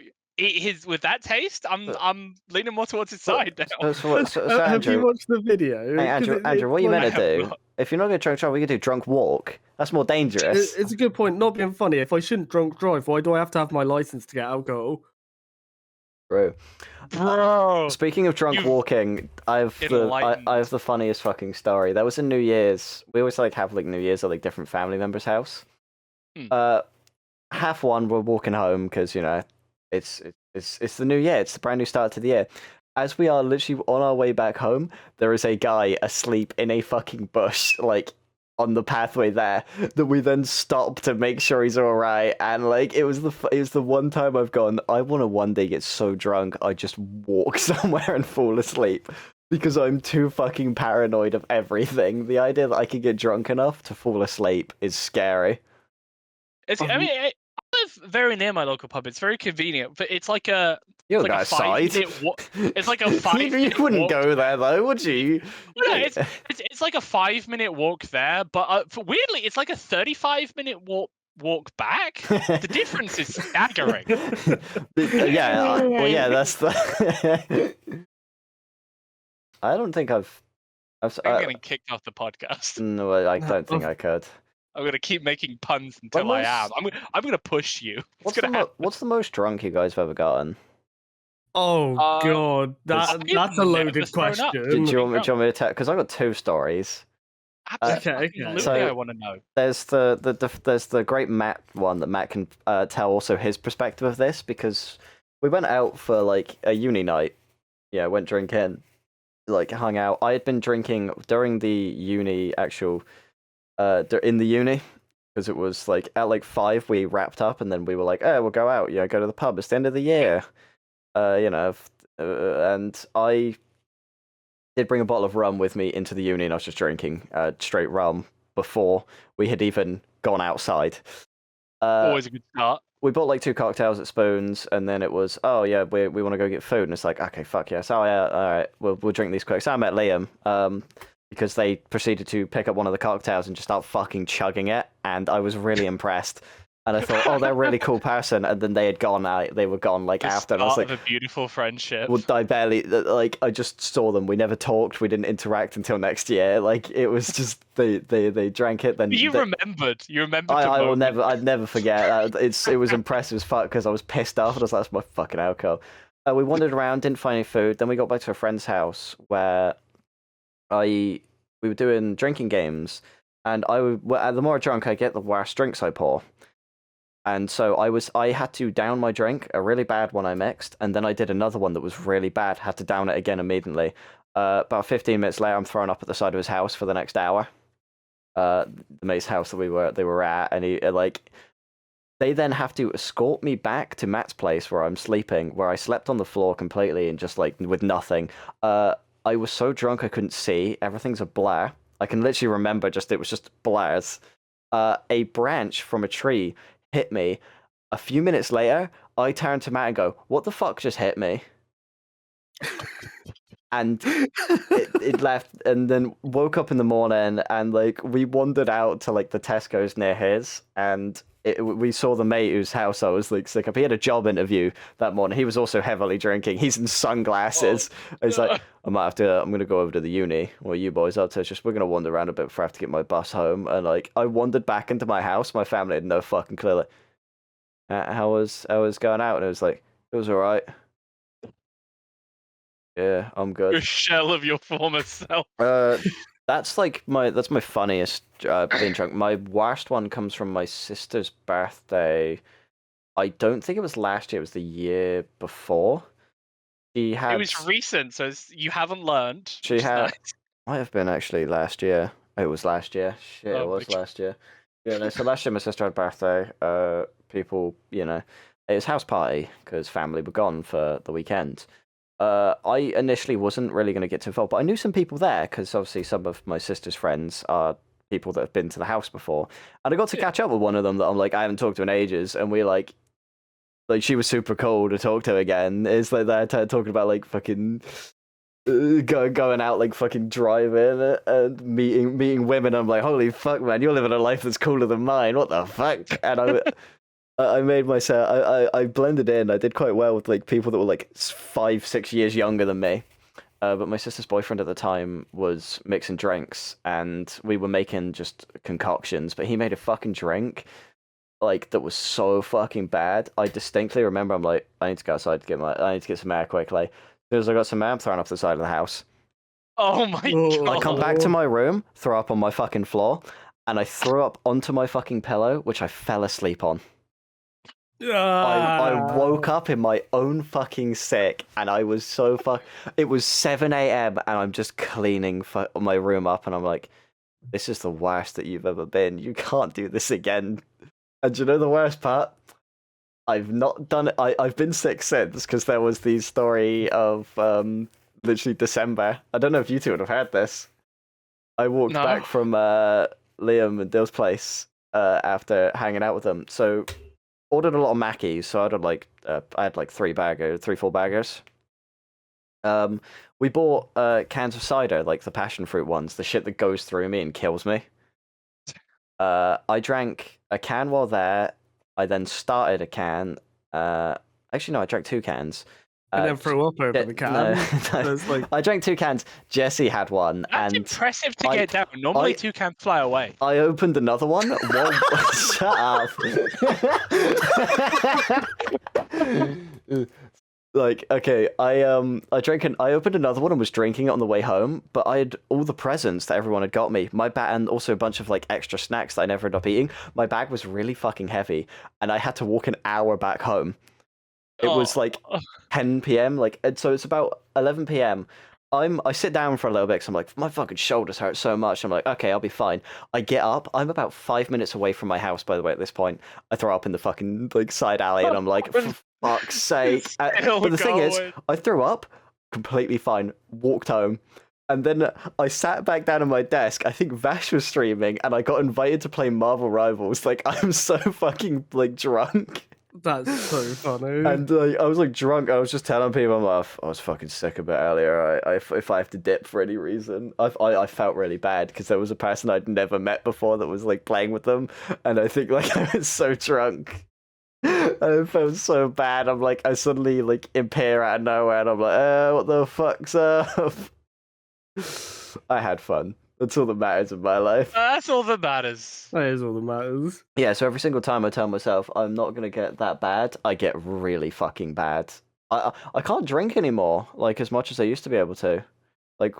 with that taste, I'm leaning more towards his side now. So Have Andrew, you watched the video? hey, 'Cause Andrew, what are you like- meant to do? If you're not going to drunk drive, we could do drunk walk. That's more dangerous. It's a good point. Not being funny. If I shouldn't drunk drive, why do I have to have my license to get alcohol? Bro. Bro. Speaking of drunk You've walking, I have enlightened. the funniest fucking story. That was in New Year's. We always have New Year's at different family members' house. Half one, we're walking home because it's the new year. It's the brand new start to the year. As we are literally on our way back home, there is a guy asleep in a fucking bush, on the pathway there, that we then stop to make sure he's all right. And it was the one time I've gone, I want to one day get so drunk I just walk somewhere and fall asleep because I'm too fucking paranoid of everything. The idea that I could get drunk enough to fall asleep is scary. I mean, I live very near my local pub. It's very convenient, but it's like a. You It's don't like go a outside. 5 minute it's like a 5 You minute wouldn't walk. go there though, would you? No, it's like a 5-minute walk there, but weirdly, it's like a 35-minute walk back. The difference is staggering. Yeah, well, yeah, that's the. I don't think I'm getting kicked off the podcast. No, I don't think I could. I'm gonna keep making puns until I am. I'm gonna push you. What's the most drunk you guys have ever gotten? Oh god, I've that's a never loaded thrown up. question. Do you want me to tell? Because I got two stories. Absolutely, So- I want to know. There's the great Matt one that Matt can tell also his perspective of this, because we went out for a uni night. Yeah, went drinking, hung out. I had been drinking during the uni actual in the uni, because it was at 5 we wrapped up and then we were like, oh, we'll go out, go to the pub. It's the end of the year. And I did bring a bottle of rum with me into the uni, and I was just drinking straight rum before we had even gone outside. Always a good start. We bought 2 cocktails at Spoons, and then it was, oh yeah, we want to go get food, and it's okay, fuck yes, oh yeah, all right, we'll drink these quick. So I met Liam, because they proceeded to pick up one of the cocktails and just start fucking chugging it, and I was really impressed. And I thought, oh, they're a really cool person, and then they had gone out. They were gone after, and I was of a beautiful friendship. well, I barely I just saw them. We never talked. We didn't interact until next year. It was just they drank it. Then You remembered. You remembered. I will never. I'd never forget. It was impressive as fuck because I was pissed off and I was like, that's my fucking alcohol. We wandered around, didn't find any food. Then we got back to a friend's house where we were doing drinking games, and the more drunk I get, the worse drinks I pour. And so I had to down my drink, a really bad one I mixed, and then I did another one that was really bad, had to down it again immediately. About 15 minutes later, I'm thrown up at the side of his house for the next hour. The mate's house that they were at, and they then have to escort me back to Matt's place where I'm sleeping, where I slept on the floor completely and just with nothing. I was so drunk I couldn't see. Everything's a blur. I can literally remember it was just blurs. A branch from a tree hit me. A few minutes later, I turned to Matt and go, what the fuck just hit me? And it left, and then woke up in the morning, and we wandered out to the Tesco's near his, and we saw the mate whose house I was like sick up. He had a job interview that morning. He was also heavily drinking. He's in sunglasses. He's like, I'm gonna go over to the uni. What are you boys up to? It's just we're gonna wander around a bit before I have to get my bus home. And like, I wandered back into my house. My family had no fucking clue. Like, how was going out? And it was like, it was all right. Yeah, I'm good. A shell of your former self. That's my funniest being drunk. My worst one comes from my sister's birthday. I don't think it was last year. It was the year before. She had. It was recent, so you haven't learned. She had. Might have been actually last year. It was last year. Shit, it was last year. Yeah, no. So last year my sister had birthday. People, it was house party because family were gone for the weekend. I initially wasn't really going to get too involved, but I knew some people there because obviously some of my sister's friends are people that have been to the house before, and I got to catch up with one of them that I'm like I haven't talked to in ages, and we like she was super cool to talk to again. It's like they're talking about like fucking going out, like fucking driving and meeting women. I'm like, holy fuck, man, you're living a life that's cooler than mine. What the fuck? And I made myself. I blended in. I did quite well with like people that were like 5-6 years younger than me. But my sister's boyfriend at the time was mixing drinks, and we were making just concoctions. But he made a fucking drink like that was so fucking bad. I distinctly remember. I'm like, I need to go outside to get I need to get some air quickly. As soon as I got some air, I'm throwing off the side of the house. Oh my god! I come back to my room, throw up on my fucking floor, and I threw up onto my fucking pillow, which I fell asleep on. I woke up in my own fucking sick, and I was so It was 7 a.m. and I'm just cleaning my room up, and I'm like, this is the worst that you've ever been. You can't do this again. And you know the worst part? I've not done it. I've been sick since because there was the story of literally December. I don't know if you two would have heard this. I walked back from Liam and Dill's place after hanging out with them. So ordered a lot of Mackies, so I had like 3-4 baggers. We bought cans of cider, like the passion fruit ones, the shit that goes through me and kills me. I drank a can while there. I then started a can. Actually, no, I drank 2 cans. And then threw up over the can. No. I drank 2 cans. Jesse had one. That's impressive to get down. Normally 2 cans fly away. I opened another one. Shut up. Like, okay, I opened another one and was drinking it on the way home, but I had all the presents that everyone had got me. My bag, and also a bunch of like extra snacks that I never ended up eating. My bag was really fucking heavy, and I had to walk an hour back home. It was like 10 p.m. and so it's about 11 p.m. I sit down for a little bit because I'm like, my fucking shoulders hurt so much. I'm like, okay, I'll be fine. I get up. I'm about 5 minutes away from my house, by the way, at this point. I throw up in the fucking like side alley, and I'm like, for fuck's sake. But the thing is, I threw up, completely fine, walked home. And then I sat back down at my desk. I think Vash was streaming, and I got invited to play Marvel Rivals. Like, I'm so fucking like drunk. That's so funny. And like, I was like drunk. I was just telling people, I'm like, I was fucking sick a bit earlier. If I have to dip for any reason, I felt really bad because there was a person I'd never met before that was like playing with them, and I think like I was so drunk. And I felt so bad. I'm like, I suddenly like appear out of nowhere, and I'm like, what the fuck's up? I had fun. That's all that matters in my life. That's all that matters. That is all that matters. Yeah, so every single time I tell myself I'm not gonna get that bad, I get really fucking bad. I can't drink anymore, like as much as I used to be able to. Like,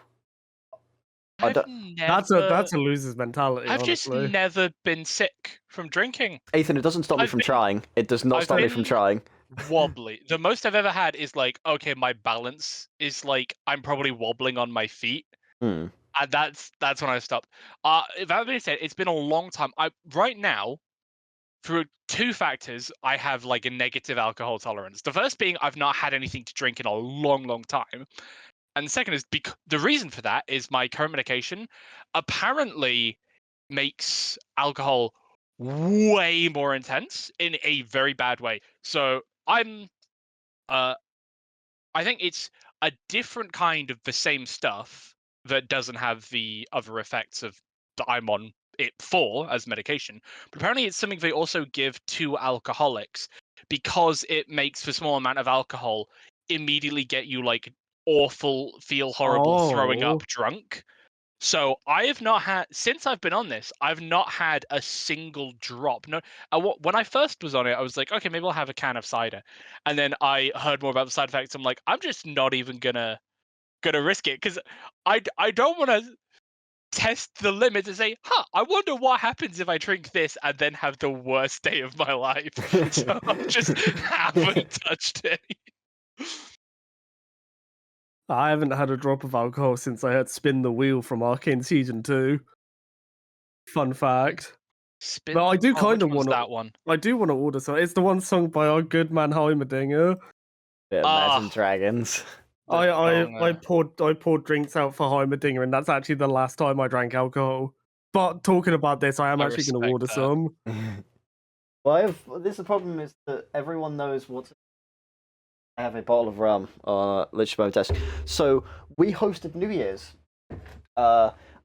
that's a loser's mentality. I've honestly. just never been sick from drinking. Ethan, it doesn't stop me from trying. It does not stop me from trying. Wobbly. The most I've ever had is like, okay, my balance is like I'm probably wobbling on my feet. And that's when I stopped. That being said, it's been a long time. Right now, through 2 factors, I have like a negative alcohol tolerance. The first being I've not had anything to drink in a long, long time. And the second is the reason for that is my current medication apparently makes alcohol way more intense in a very bad way. So I think it's a different kind of the same stuff that doesn't have the other effects of that I'm on it for as medication, but apparently it's something they also give to alcoholics because it makes the small amount of alcohol immediately get you like awful, feel horrible, throwing up, drunk. So I have not had, since I've been on this, I've not had a single drop. No, when I first was on it, I was like, okay, maybe I'll have a can of cider, and then I heard more about the side effects. I'm like, I'm just not even gonna risk it because I don't want to test the limits and say, I wonder what happens if I drink this and then have the worst day of my life. So I just haven't touched it. I haven't had a drop of alcohol since I heard Spin the Wheel from Arcane Season 2. Fun fact. But I do kind of want that one. I do want to order some. It's the one sung by our good man Heimerdinger. Yeah, Imagine Dragons. I poured drinks out for Heimerdinger, and that's actually the last time I drank alcohol. But talking about this, I am actually going to order some. Well, this the problem is that everyone knows what's. I have a bottle of rum literally by my desk. So we hosted New Year's.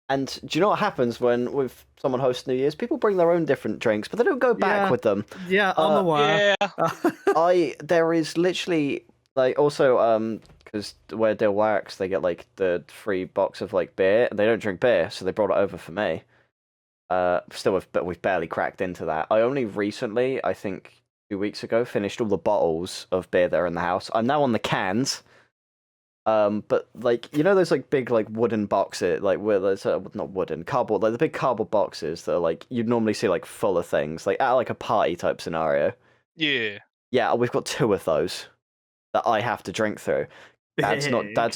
And do you know what happens when someone hosts New Year's? People bring their own different drinks, but they don't go back with them. Yeah, I'm aware. Yeah. There is literally like also because where Dill works, they get like the free box of like beer, and they don't drink beer, so they brought it over for me. But we've barely cracked into that. I only recently, I think 2 weeks ago, finished all the bottles of beer that are in the house. I'm now on the cans. But like those like big like wooden boxes, like where there's not wooden, cardboard, like the big cardboard boxes that are like you'd normally see like full of things, like at like a party type scenario. Yeah, we've got 2 of those that I have to drink through. Dad's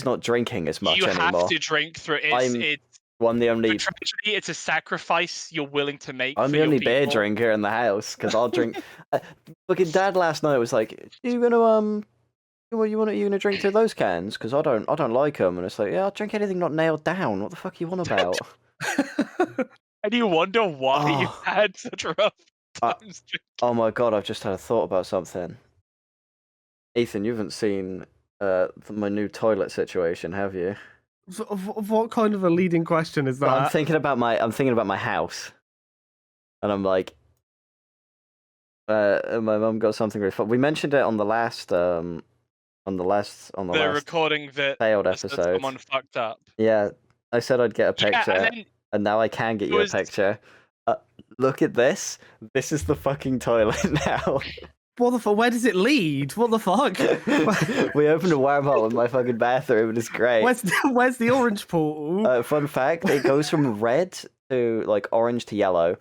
not drinking as much anymore. You have to drink through it. It's a sacrifice you're willing to make. I'm the only beer drinker in the house because I'll drink. Fucking Dad last night was like, "Are you gonna you gonna drink through those cans? Because I don't like them." And it's like, yeah, I'll drink anything not nailed down. What the fuck are you on about? And you wonder why you had such rough times. Oh my god, I've just had a thought about something. Ethan, you haven't seen my new toilet situation, have you? What kind of a leading question is that? Well, I'm thinking about my house, and I'm like, my mum got something really fun. We mentioned it on the last recording that failed episode. Someone fucked up. Yeah, I said I'd get a picture, and now I can get you a picture. Look at this. This is the fucking toilet now. What the fuck? Where does it lead? What the fuck? We opened a wormhole in my fucking bathroom, and it's great. Where's the orange portal? Fun fact: it goes from red to like orange to yellow.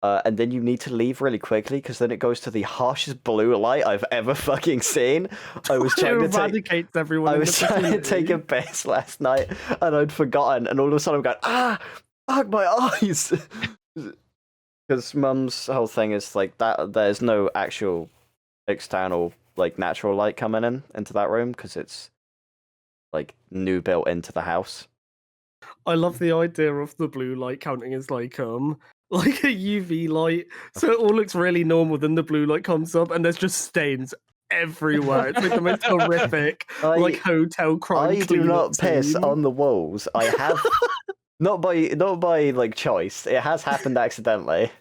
And then you need to leave really quickly because then it goes to the harshest blue light I've ever fucking seen. I was trying to take a piss last night and I'd forgotten, and all of a sudden I'm going, fuck my eyes. Because Mum's whole thing is like that. There's no actual external like natural light coming into that room because it's like new built into the house. I love the idea of the blue light counting as like a UV light, so it all looks really normal. Then the blue light comes up, and there's just stains everywhere. It's like the most horrific, like hotel crime. I do not piss on the walls. I have not by like choice. It has happened accidentally.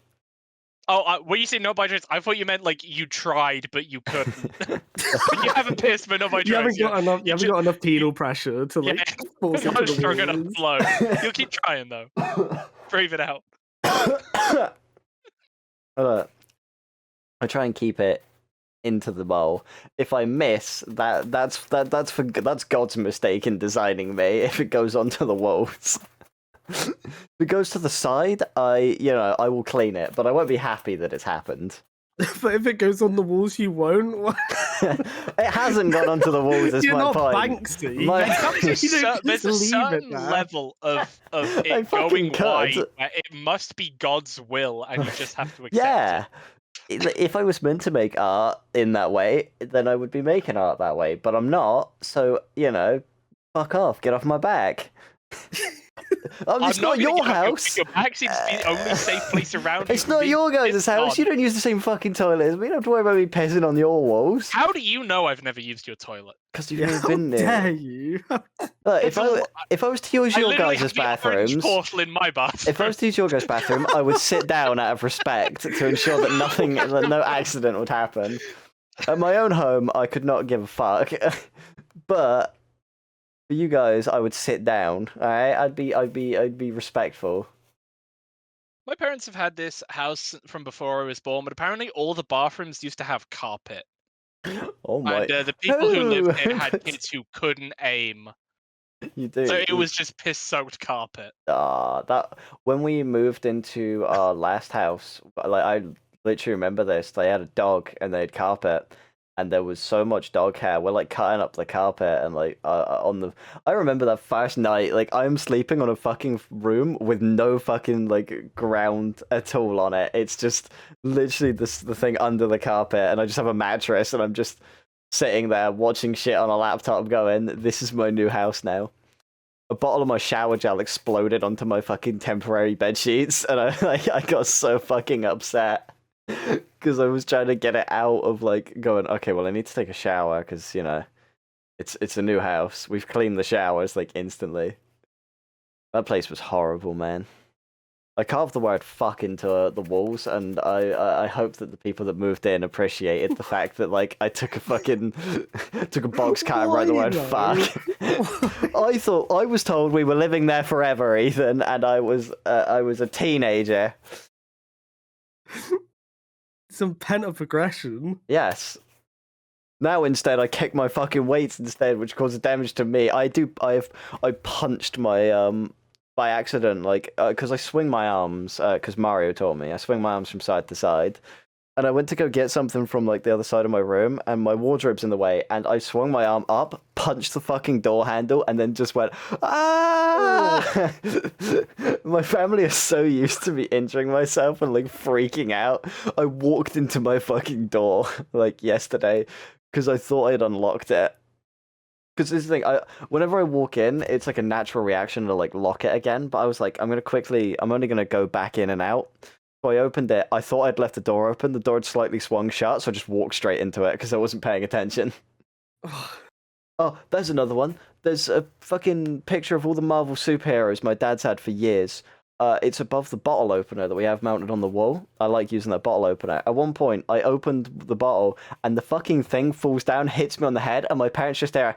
Oh, when you say not by choice, I thought you meant like you tried but you couldn't. You haven't pissed, but not by choice. You haven't got enough penal pressure to like force it to the strong enough flow. You'll keep trying though. Breathe it out. I try and keep it into the bowl. If I miss, that's God's mistake in designing me. If it goes onto the walls. If it goes to the side, I will clean it, but I won't be happy that it's happened. But if it goes on the walls, you won't. It hasn't gone onto the walls. Is my point. Banksy. There's a certain level of it going wide where it must be God's will, and you just have to accept it. If I was meant to make art in that way, then I would be making art that way. But I'm not. So fuck off. Get off my back. It's not gonna your give up house. Your back seems to be the only safe place around you. It's not being your guys' pissed house. on. You don't use the same fucking toilet as me. You don't have to worry about me pissing on your walls. How do you know I've never used your toilet? Because you've Yeah, never how been there. dare you? Look, It's if I was to use I your literally guys' have the orange bathrooms, portal in my bathroom. if I was to use your guys' bathroom, I would sit down out of respect to ensure that that no accident would happen. At my own home, I could not give a fuck, but for you guys, I would sit down. All right, I'd be respectful. My parents have had this house from before I was born, but apparently all the bathrooms used to have carpet. Oh my! And the people who lived there No! had kids who couldn't aim. You do. So it was just piss-soaked carpet. That when we moved into our last house, like I literally remember this. They had a dog and they had carpet, and there was so much dog hair. We're like cutting up the carpet and like on the. I remember that first night. Like I'm sleeping on a fucking room with no fucking like ground at all on it. It's just literally the thing under the carpet, and I just have a mattress, and I'm just sitting there watching shit on a laptop, going, "This is my new house now." A bottle of my shower gel exploded onto my fucking temporary bed sheets, and I got so fucking upset because I was trying to get it out of like going. Okay, well I need to take a shower because you know, it's a new house. We've cleaned the showers like instantly. That place was horrible, man. I carved the word "fuck" into the walls, and I hope that the people that moved in appreciated the fact that like I took a fucking took a box cut and wrote the word "fuck." I was told we were living there forever, Ethan, and I was a teenager. Some pent-up aggression. Yes. Now instead I kick my fucking weights instead, which causes damage to me. I punched my by accident, like because I swing my arms, because Mario taught me. I swing my arms from side to side, and I went to go get something from like the other side of my room, and my wardrobe's in the way, and I swung my arm up, punched the fucking door handle, and then just went ah. My family is so used to me injuring myself and like freaking out. I walked into my fucking door like yesterday because I thought I'd unlocked it. Because this is the thing, whenever I walk in, it's like a natural reaction to like lock it again. But I was like, I'm only gonna go back in and out. So I opened it. I thought I'd left the door open. The door had slightly swung shut, so I just walked straight into it because I wasn't paying attention. Oh, there's another one. There's a fucking picture of all the Marvel superheroes my dad's had for years. It's above the bottle opener that we have mounted on the wall. I like using that bottle opener. At one point, I opened the bottle, and the fucking thing falls down, hits me on the head, and my parents just stare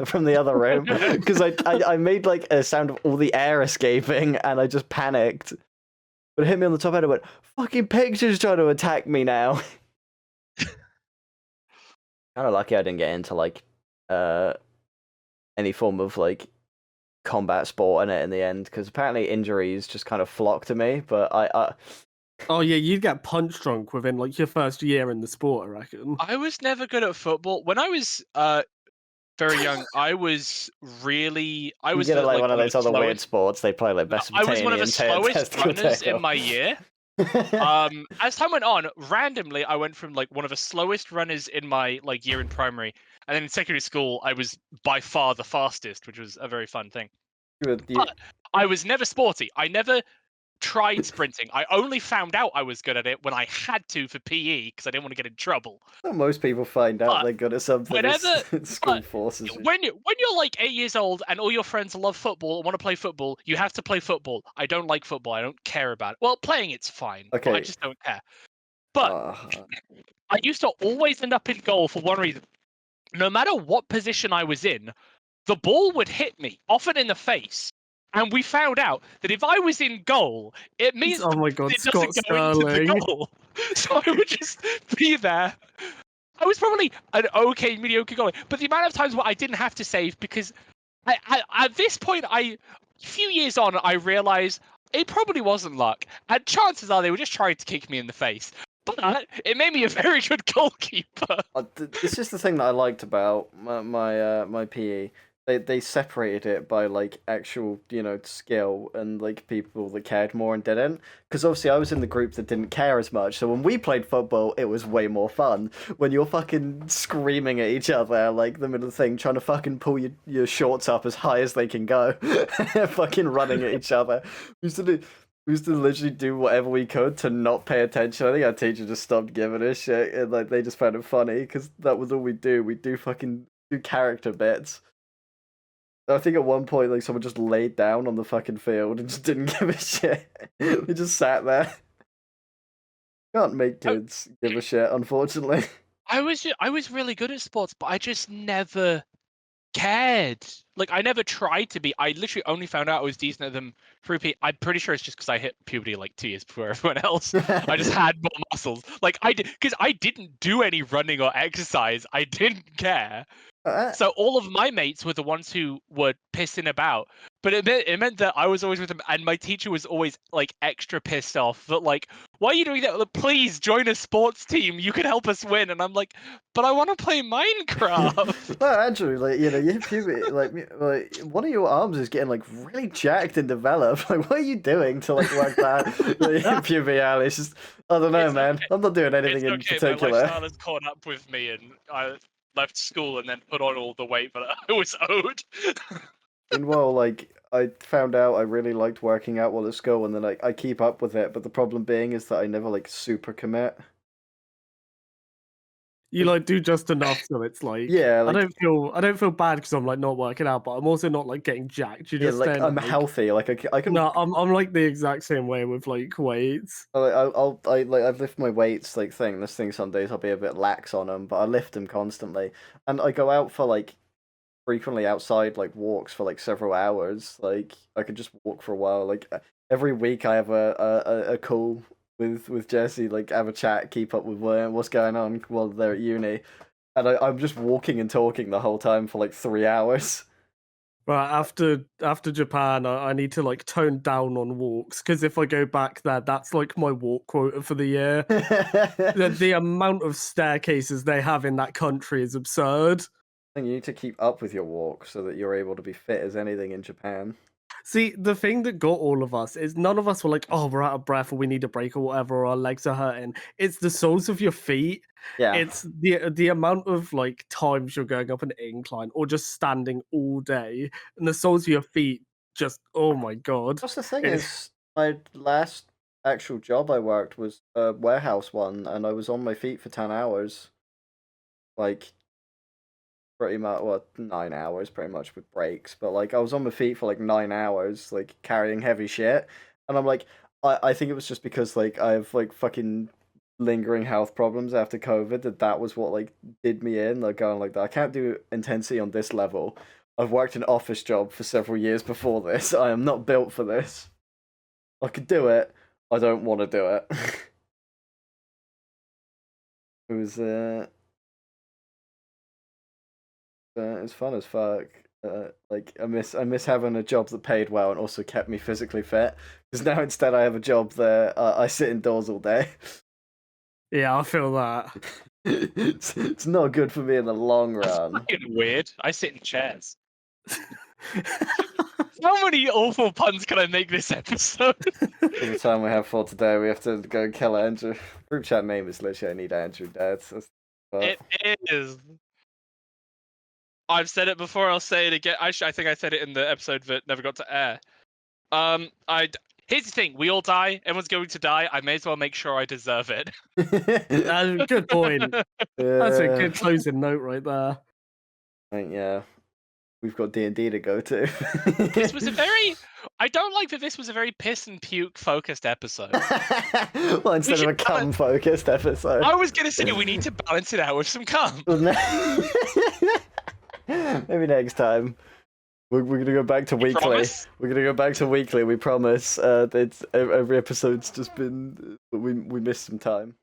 from the other room because I made like a sound of all the air escaping, and I just panicked. But it hit me on the top head. I went, "Fucking pictures trying to attack me now." Kind of lucky I didn't get into like any form of like combat sport in it in the end, because apparently injuries just kind of flock to me. But I Oh yeah, you'd get punch drunk within like your first year in the sport, I reckon. I was never good at football. When I was very young, I was you get it, like one of those other weird sports they play like best of I was one of the slowest runners in my year. As time went on, randomly I went from like one of the slowest runners in my like year in primary, and then in secondary school I was by far the fastest, which was a very fun thing. But I was never sporty. I never tried sprinting. I only found out I was good at it when I had to for PE because I didn't want to get in trouble. Most people find out they're good at something. Whenever school forces you. When you're like 8 years old and all your friends love football and want to play football, you have to play football. I don't like football. I don't care about it. Well, playing it's fine. Okay. I just don't care. But I used to always end up in goal for one reason. No matter what position I was in, the ball would hit me, often in the face. And we found out that if I was in goal, it means Oh my God, it Scott doesn't go into the Sterling. goal. So I would just be there. I was probably an okay, mediocre goalie, but the amount of times where I didn't have to save because at this point, a few years on, I realized it probably wasn't luck. And chances are they were just trying to kick me in the face. But it made me a very good goalkeeper. It's just the thing that I liked about my PE. they separated it by like actual, skill and like people that cared more and didn't. Because obviously I was in the group that didn't care as much. So when we played football, it was way more fun. When you're fucking screaming at each other like the middle of the thing, trying to fucking pull your shorts up as high as they can go, fucking running at each other. We used to literally do whatever we could to not pay attention. I think our teacher just stopped giving a shit, and like they just found it funny because that was all we do. We do fucking do character bits. I think at one point, like, someone just laid down on the fucking field and just didn't give a shit. We just sat there. Can't make kids give a shit, unfortunately. I was really good at sports, but I just never cared. Like, I never tried to be. I literally only found out I was decent at them through I'm pretty sure it's just because I hit puberty like 2 years before everyone else. I just had more muscles. Like, because I didn't do any running or exercise. I didn't care. So all of my mates were the ones who were pissing about, but it meant that I was always with them, and my teacher was always like extra pissed off that like, why are you doing that? Like, please join a sports team. You could help us win. And I'm like, but I want to play Minecraft. Well, Andrew, like you hit puberty, like one of your arms is getting like really jacked and developed. Like, what are you doing to like work that? Like, hit puberty, Ali. It's just I don't know, It's man. okay. I'm not doing anything in My particular. lifestyle has caught up with me, and I left school and then put on all the weight that I was owed. Meanwhile, like I found out I really liked working out while at school, and then like I keep up with it, but the problem being is that I never like super commit. You like do just enough, so it's like Yeah, like, I don't feel bad because I'm like not working out, but I'm also not like getting jacked. You yeah, just like stand, I'm like, healthy. Like I can. No, I'm like the exact same way with like weights. I lift my weights like thing. This thing some days I'll be a bit lax on them, but I lift them constantly, and I go out for like frequently outside like walks for like several hours. Like I could just walk for a while. Like every week I have a call with Jesse, like have a chat, keep up with what's going on while they're at uni, and I'm just walking and talking the whole time for like 3 hours. But after Japan, I need to like tone down on walks because if I go back there, that's like my walk quota for the year. The amount of staircases they have in that country is absurd. You need to keep up with your walk so that you're able to be fit as anything in Japan. See, the thing that got all of us is none of us were like, oh, we're out of breath or we need a break or whatever, or our legs are hurting. It's the soles of your feet. Yeah. It's the amount of like times you're going up an incline or just standing all day, and the soles of your feet just, oh my god. What's the thing is, my last actual job I worked was a warehouse one, and I was on my feet for 10 hours. Like, pretty much, well, 9 hours pretty much with breaks, but like I was on my feet for like 9 hours, like carrying heavy shit, and I'm like, I think it was just because like I have like fucking lingering health problems after COVID that was what like did me in, like going like that. I can't do intensity on this level. I've worked an office job for several years before this. I am not built for this. I could do it. I don't want to do it. It was it's fun as fuck. Like I miss having a job that paid well and also kept me physically fit. Because now instead I have a job that I sit indoors all day. Yeah, I feel that. It's not good for me in the long run. That's fucking weird. I sit in chairs. How many awful puns can I make this episode? By the time we have for today, we have to go kill Andrew. Group chat name is literally I need Andrew dead. It is. I've said it before. I'll say it again. I think I said it in the episode that never got to air. Here's the thing: we all die. Everyone's going to die. I may as well make sure I deserve it. Good point. That's a good closing note right there. Yeah, we've got D&D to go to. This was a very. I don't like that. This was a very piss and puke focused episode. Well, instead of a cum focused episode. I was gonna say we need to balance it out with some cum. Maybe next time. We're gonna go back to weekly. Promise? We're gonna go back to weekly. We promise. It's every episode's just been we missed some time.